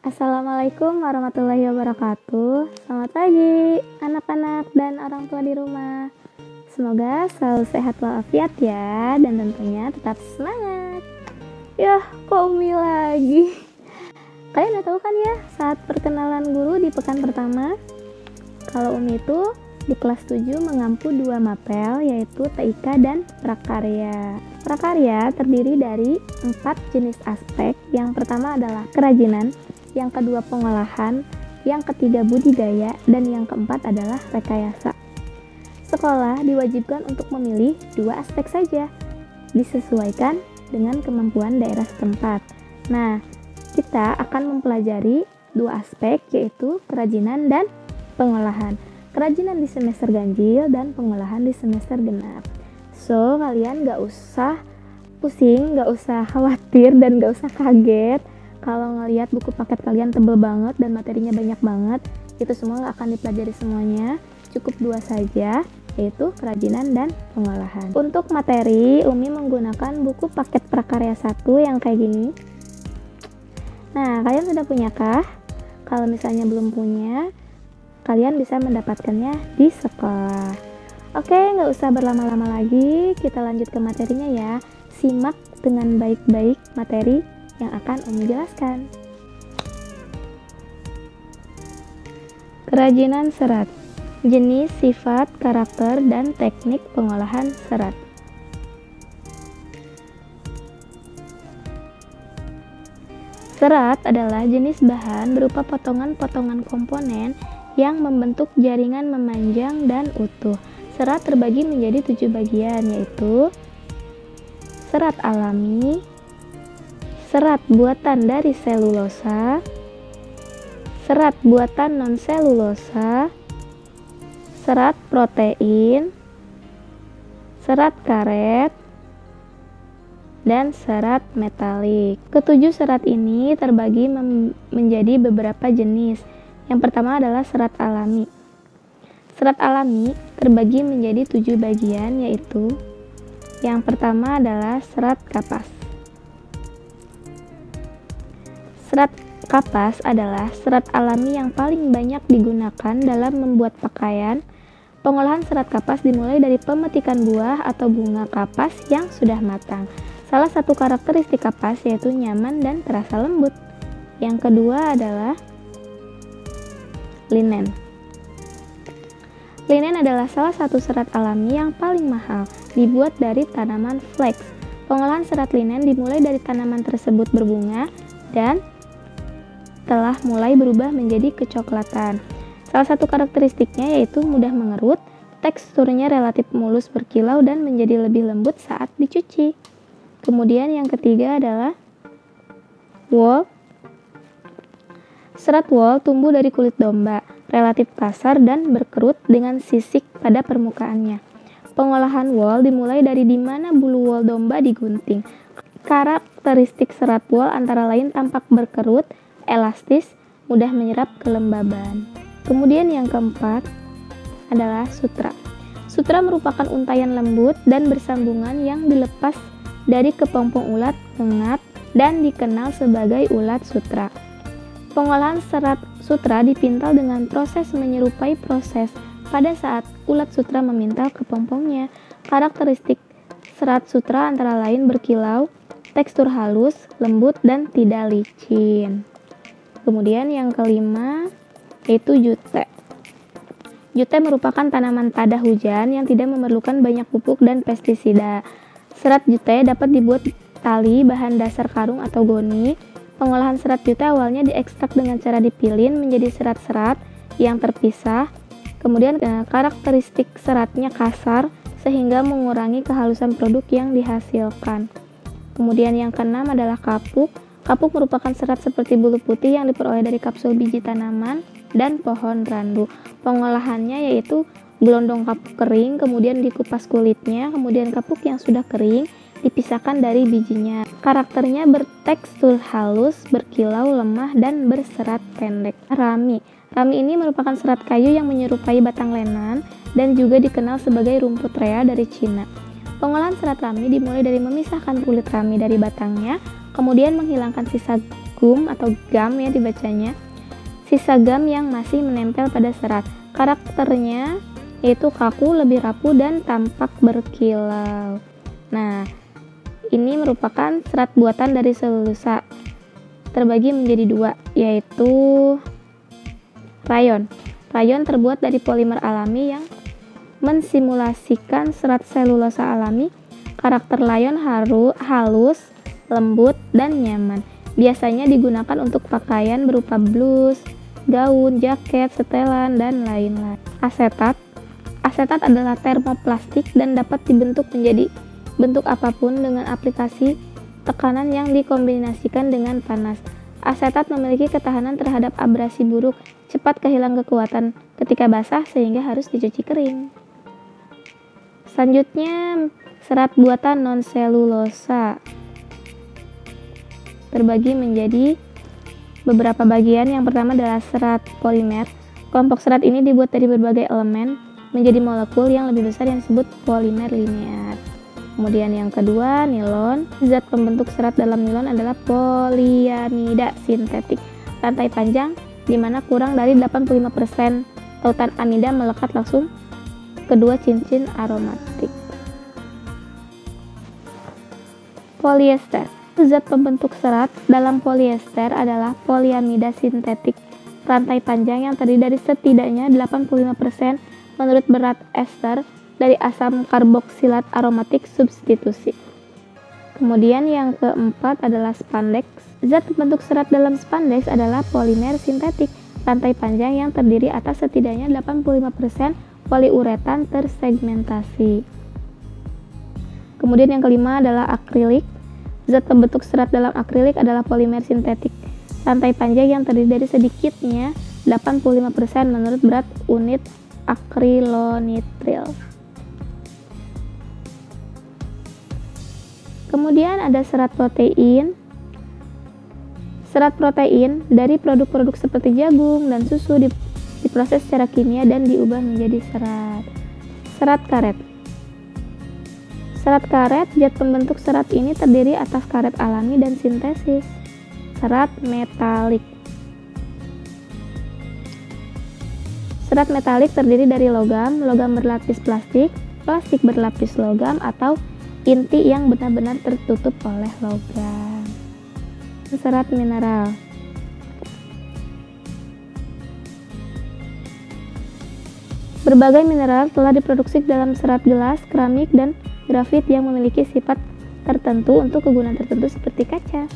Assalamualaikum warahmatullahi wabarakatuh. Selamat pagi anak-anak dan orang tua di rumah. Semoga selalu sehat walafiat ya, dan tentunya tetap semangat. Yah, kok Umi lagi? Kalian udah tahu kan ya, saat perkenalan guru di pekan pertama, kalau Umi itu di kelas 7 mengampu 2 mapel, yaitu TIK dan prakarya. Prakarya terdiri dari 4 jenis aspek. Yang pertama adalah kerajinan, yang kedua pengolahan, yang ketiga budidaya, dan yang keempat adalah rekayasa. Sekolah diwajibkan untuk memilih 2 aspek saja, disesuaikan dengan kemampuan daerah setempat. Nah, kita akan mempelajari 2 aspek, yaitu kerajinan dan pengolahan. Kerajinan di semester ganjil dan pengolahan di semester genap. So, kalian gak usah pusing, gak usah khawatir, dan gak usah kaget kalau ngelihat buku paket kalian tebel banget dan materinya banyak banget. Itu semua gak akan dipelajari semuanya, cukup 2 saja, yaitu kerajinan dan pengolahan. Untuk materi, Umi menggunakan buku paket prakarya 1 yang kayak gini. Nah, kalian sudah punya kah? Kalau misalnya belum punya, kalian bisa mendapatkannya di sekolah. Oke, nggak usah berlama-lama lagi, kita lanjut ke materinya ya. Simak dengan baik-baik materi yang akan Umi jelaskan. Kerajinan serat, jenis, sifat, karakter, dan teknik pengolahan serat. Serat adalah jenis bahan berupa potongan-potongan komponen yang membentuk jaringan memanjang dan utuh. Serat terbagi menjadi 7 bagian, yaitu serat alami, serat buatan dari selulosa, serat buatan non-selulosa, serat protein, serat karet, dan serat metalik. Ketujuh serat ini terbagi menjadi beberapa jenis. Yang pertama adalah serat alami. Serat alami terbagi menjadi 7 bagian, yaitu yang pertama adalah serat kapas. Serat kapas adalah serat alami yang paling banyak digunakan dalam membuat pakaian. Pengolahan serat kapas dimulai dari pemetikan buah atau bunga kapas yang sudah matang. Salah satu karakteristik kapas yaitu nyaman dan terasa lembut. Yang kedua adalah linen. Linen adalah salah satu serat alami yang paling mahal, dibuat dari tanaman flax. Pengolahan serat linen dimulai dari tanaman tersebut berbunga dan telah mulai berubah menjadi kecoklatan. Salah satu karakteristiknya yaitu mudah mengerut, teksturnya relatif mulus berkilau dan menjadi lebih lembut saat dicuci. Kemudian yang ketiga adalah wool. Serat wool tumbuh dari kulit domba, relatif kasar dan berkerut dengan sisik pada permukaannya. Pengolahan wool dimulai dari di mana bulu wool domba digunting. Karakteristik serat wool antara lain tampak berkerut, elastis, mudah menyerap kelembaban. Kemudian yang keempat adalah sutra. Sutra merupakan untayan lembut dan bersambungan yang dilepas dari kepompong ulat ngengat dan dikenal sebagai ulat sutra. Pengolahan serat sutra dipintal dengan proses menyerupai proses pada saat ulat sutra memintal kepompongnya. Karakteristik serat sutra antara lain berkilau, tekstur halus, lembut, dan tidak licin. Kemudian yang kelima yaitu jute. Jute merupakan tanaman tada hujan yang tidak memerlukan banyak pupuk dan pestisida. Serat jute dapat dibuat tali, bahan dasar karung atau goni. Pengolahan serat jute awalnya diekstrak dengan cara dipilin menjadi serat-serat yang terpisah. Kemudian karakteristik seratnya kasar sehingga mengurangi kehalusan produk yang dihasilkan. Kemudian yang keenam adalah kapuk. Kapuk merupakan serat seperti bulu putih yang diperoleh dari kapsul biji tanaman dan pohon randu. Pengolahannya yaitu gelondong kapuk kering, kemudian dikupas kulitnya, kemudian kapuk yang sudah kering dipisahkan dari bijinya. Karakternya bertekstur halus, berkilau, lemah, dan berserat pendek. Rami. Rami ini merupakan serat kayu yang menyerupai batang lenan dan juga dikenal sebagai rumput rea dari Cina. Pengolahan serat rami dimulai dari memisahkan kulit rami dari batangnya, kemudian menghilangkan sisa gum atau gum ya dibacanya, sisa gum yang masih menempel pada serat. Karakternya yaitu kaku, lebih rapuh, dan tampak berkilau. Nah, ini merupakan serat buatan dari selulosa. Terbagi menjadi dua, yaitu rayon. Rayon terbuat dari polimer alami yang mensimulasikan serat selulosa alami. Karakter rayon halus, lembut, dan nyaman. Biasanya digunakan untuk pakaian berupa blus, gaun, jaket, setelan, dan lain-lain. Asetat. Asetat adalah termoplastik dan dapat dibentuk menjadi bentuk apapun dengan aplikasi tekanan yang dikombinasikan dengan panas. Asetat memiliki ketahanan terhadap abrasi buruk, cepat kehilangan kekuatan ketika basah sehingga harus dicuci kering. Selanjutnya, serat buatan non-selulosa terbagi menjadi beberapa bagian. Yang pertama adalah serat polimer. Kelompok serat ini dibuat dari berbagai elemen menjadi molekul yang lebih besar yang disebut polimer linear. Kemudian yang kedua, nilon. Zat pembentuk serat dalam nilon adalah poliamida sintetik. Rantai panjang di mana kurang dari 85% tautan amida melekat langsung kedua cincin aromatik. Polyester. Zat pembentuk serat dalam polyester adalah poliamida sintetik. Rantai panjang yang terdiri dari setidaknya 85% menurut berat ester dari asam karboksilat aromatik substitusi. Kemudian yang keempat adalah spandex. Zat pembentuk serat dalam spandex adalah polimer sintetik. Rantai panjang yang terdiri atas setidaknya 85% poliuretan tersegmentasi. Kemudian yang kelima adalah akrilik. Zat pembentuk serat dalam akrilik adalah polimer sintetik. Rantai panjang yang terdiri dari sedikitnya 85% menurut berat unit akrilonitril. Kemudian ada serat protein. Serat protein dari produk-produk seperti jagung dan susu diproses secara kimia dan diubah menjadi serat. Serat karet. Serat karet, zat pembentuk serat ini terdiri atas karet alami dan sintesis. Serat metalik. Serat metalik terdiri dari logam, logam berlapis plastik, plastik berlapis logam, atau inti yang benar-benar tertutup oleh logam. Serat mineral. Berbagai mineral telah diproduksi dalam serat gelas, keramik, dan grafit yang memiliki sifat tertentu untuk kegunaan tertentu seperti kaca.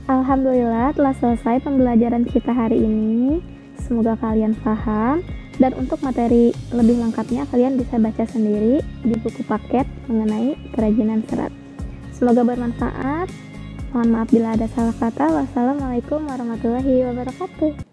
Alhamdulillah telah selesai pembelajaran kita hari ini. Semoga kalian paham, dan untuk materi lebih lengkapnya kalian bisa baca sendiri di buku paket mengenai kerajinan serat. Semoga bermanfaat. Mohon maaf bila ada salah kata. Wassalamualaikum warahmatullahi wabarakatuh.